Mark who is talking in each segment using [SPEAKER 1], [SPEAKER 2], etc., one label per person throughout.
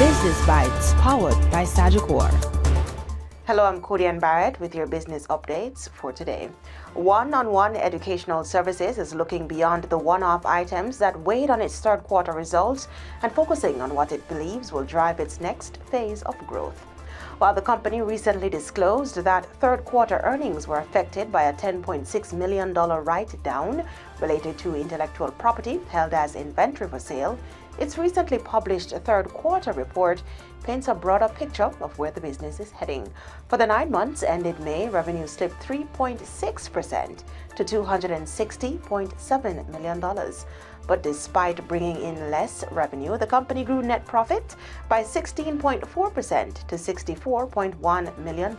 [SPEAKER 1] Business Bites, powered by Sagicor.
[SPEAKER 2] Hello, I'm Kodian Barrett with your business updates for today. One-on-One Educational Services is looking beyond the one-off items that weighed on its third quarter results and focusing on what it believes will drive its next phase of growth. While the company recently disclosed that third quarter earnings were affected by a $10.6 million write-down related to intellectual property held as inventory for sale, its recently published third quarter report paints a broader picture of where the business is heading. For the 9 months ended May, revenue slipped 3.6% to $260.7 million. But despite bringing in less revenue, the company grew net profit by 16.4% to $64.1 million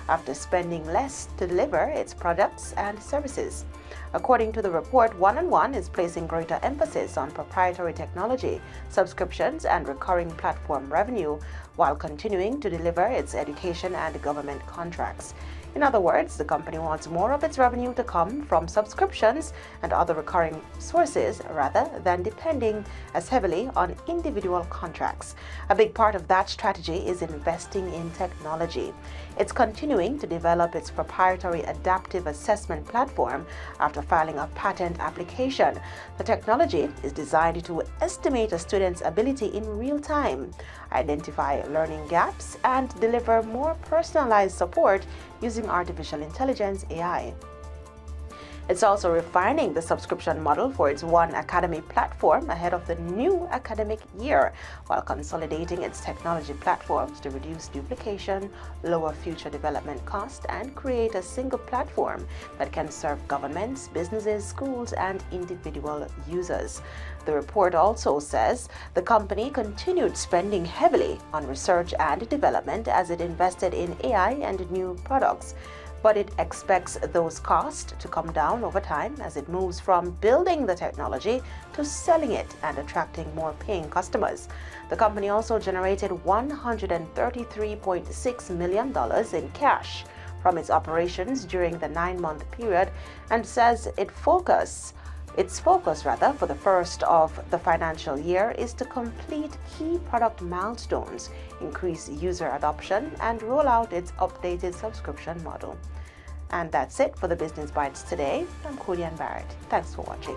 [SPEAKER 2] after spending less to deliver its products and services. According to the report, One-on-One is placing greater emphasis on proprietary technology, subscriptions, and recurring platform revenue while continuing to deliver its education and government contracts. In other words, the company wants more of its revenue to come from subscriptions and other recurring sources rather than depending as heavily on individual contracts. A big part of that strategy is investing in technology. It's continuing to develop its proprietary adaptive assessment platform after filing a patent application. The technology is designed to estimate a student's ability in real time, identify learning gaps, and deliver more personalized support using artificial intelligence (AI). It's also refining the subscription model for its One Academy platform ahead of the new academic year, while consolidating its technology platforms to reduce duplication, lower future development costs, and create a single platform that can serve governments, businesses, schools, and individual users. The report also says the company continued spending heavily on research and development as it invested in AI and new products, but it expects those costs to come down over time as it moves from building the technology to selling it and attracting more paying customers. The company also generated $133.6 million in cash from its operations during the 9-month period and says its focus for the first of the financial year is to complete key product milestones, increase user adoption, and roll out its updated subscription model. And that's it for the Business Bites today. I'm Kodian Barrett. Thanks for watching.